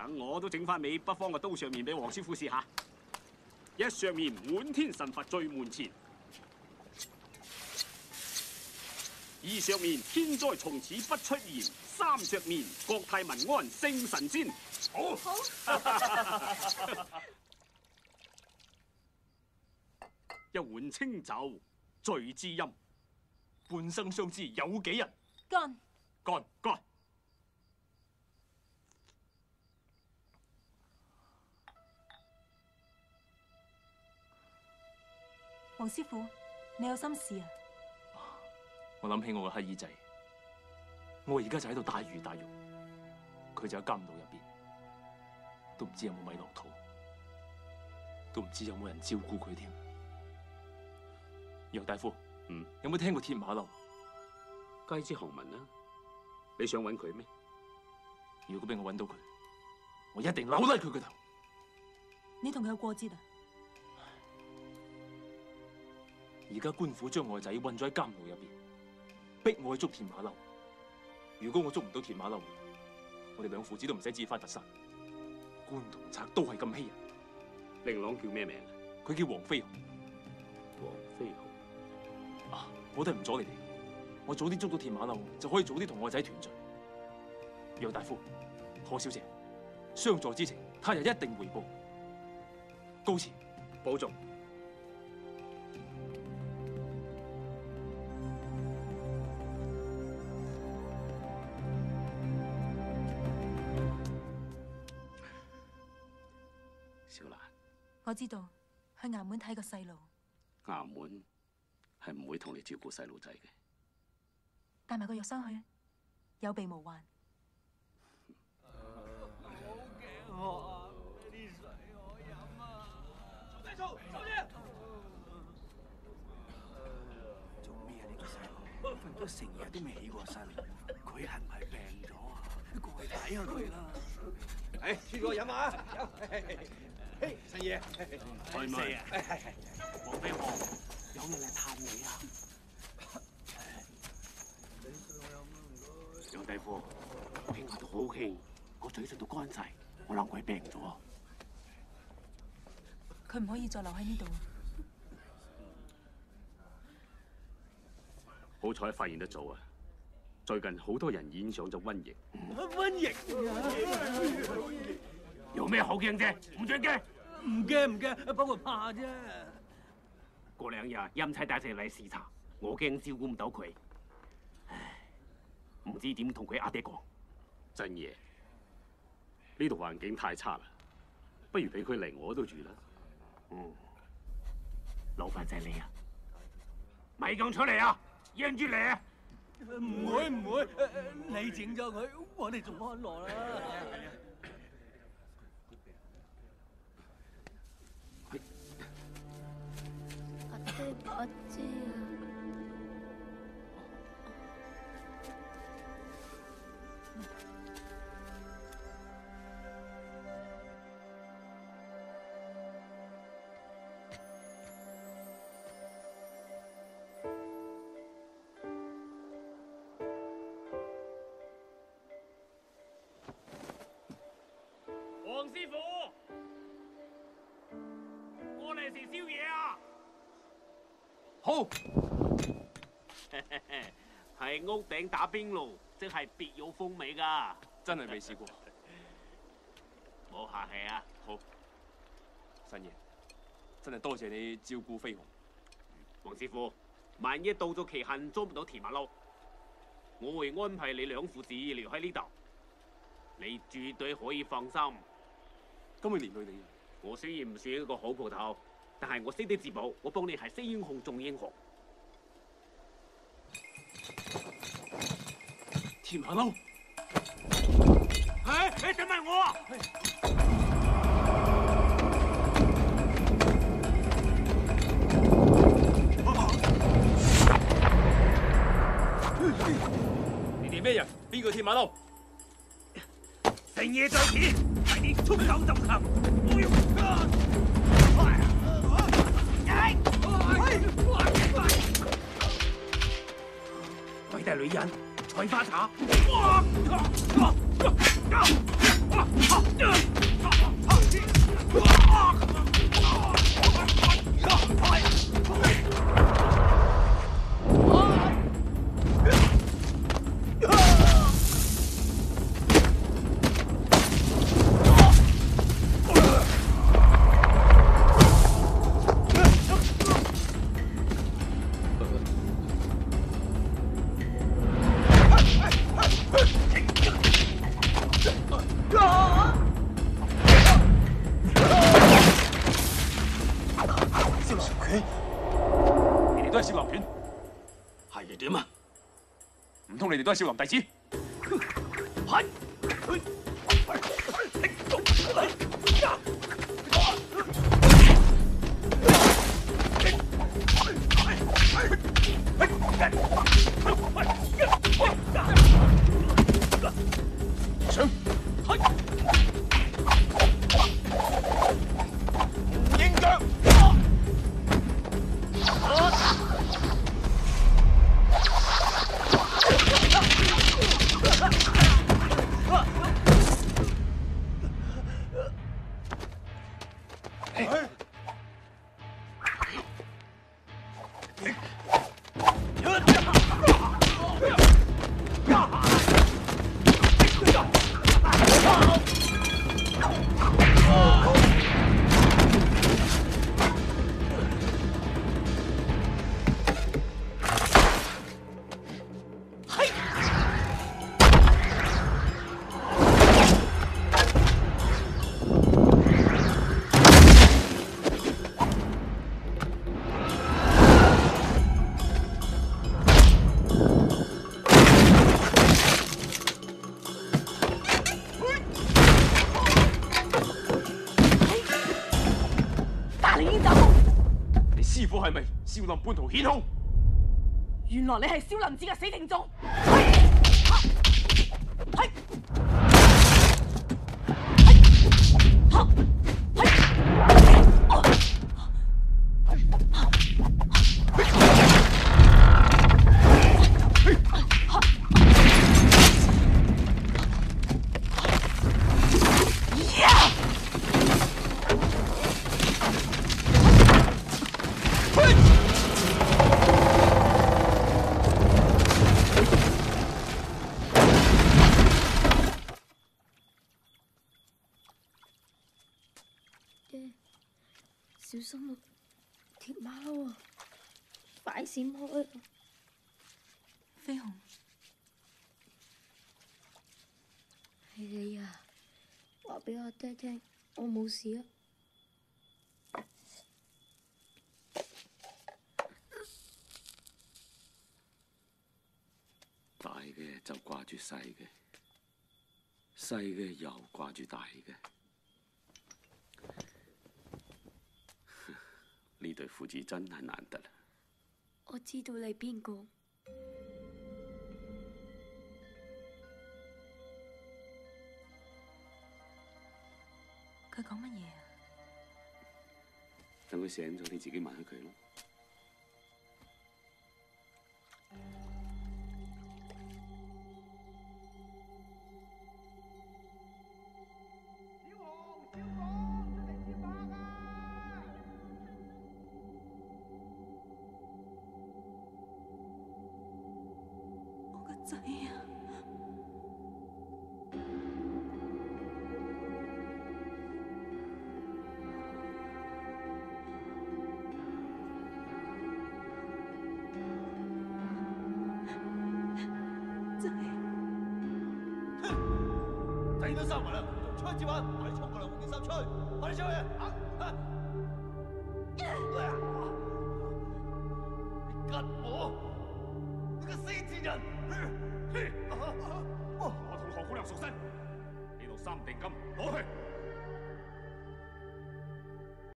等我都整翻尾北方嘅刀削麵俾黃師傅試下。一削麵滿天神佛聚門前，二削麵天災從此不出現，三削麵國泰民安勝神仙。好。一碗清酒醉知音，半生相知有幾人？乾。乾。黃師傅，你有心事啊？我諗起我個乞兒仔，我而家就喺度大魚大肉，佢就喺監牢入邊，都唔知有冇米落肚，都唔知有冇人照顧佢添。楊大夫，有冇聽過鐵馬騮？皆知巷聞啦。你想揾佢咩？如果俾我揾到佢，我一定扭甩佢個頭。你同佢有過節啊？而家官府將我個仔困咗喺監牢入邊，逼我去捉鐵馬騮。如果我捉唔到鐵馬騮，我哋兩父子都唔使折返特山。官同賊都係咁欺人。令郎叫咩名啊？佢叫黃飛鴻。黃飛鴻。我都係唔阻你哋，我早啲捉到鐵馬騮，就可以早啲同我個仔團聚。楊大夫，何小姐，相助之情，他日一定回報。告辭，保重。小蘭，我知道，去衙門睇個細路。衙門係唔會同你照顧細路仔嘅。帶埋個藥箱去，有備無患。好頸渴啊！啲水我飲啊！手姐，做咩啊？呢個細路瞓咗成日都未起過身，佢係咪病咗啊？過去睇下佢啦。誒，穿過飲啊！飲。嘿，陳爺，開門啊！黃飛鴻，有人嚟探你啊！楊大夫，我傾下到好興，個嘴唇都乾晒，我諗佢病咗。佢唔可以再留喺呢度。好彩發現得早啊！最近好多人染上咗瘟疫。瘟疫有咩好驚啫？唔准驚。唔驚，不過怕啫。過兩日陰差帶佢嚟視察，我驚照顧唔到佢。唉，唔知點同佢阿爹講。真爺，呢度環境太差啦，不如俾佢嚟我度住啦。老闆仔你啊，咪講出嚟啊，認住你啊！唔會，你整咗佢，我哋仲安樂啦。我知啊。黃師傅，過嚟食宵夜啊！好，喺屋頂打邊爐，真係別有風味㗎。真係未試過。冇客氣啊！好，新爺，真係多謝你照顧飛鴻。黃師傅，萬一到咗期限捉唔到鐵馬騮，我會安排你兩父子留喺呢度，你絕對可以放心。咁會連累你。我雖然唔算一個好捕頭，但係我識得自保，我幫你係識英雄重英雄。鐵馬騮，你等埋我啊！你哋咩人？邊個鐵馬騮？成爺在此，快啲出手就擒！鬼大女人，採花茶！少林拳，你哋都係少林拳，係嘅點啊？唔通你哋都係少林弟子？係。上，鷹腳。師傅係咪少林叛徒顯兇？原來你係少林寺嘅死正宗。小心啊！鐵馬啊！快閃開啊！飛鴻，係你啊！話俾阿爹聽，我冇事啊！大嘅就掛住細嘅，細嘅又掛住大嘅。呢對父子真係難得。我知道你邊個。佢講乜嘢啊？等佢醒咗，你自己問下佢咯。仔啊！仔，仔都收埋啦，仲出去接吻，快啲衝過嚟換件衫出去，快啲出去啊！你吉我！你個死賤人！我同何姑娘熟身，呢度3錠金攞去。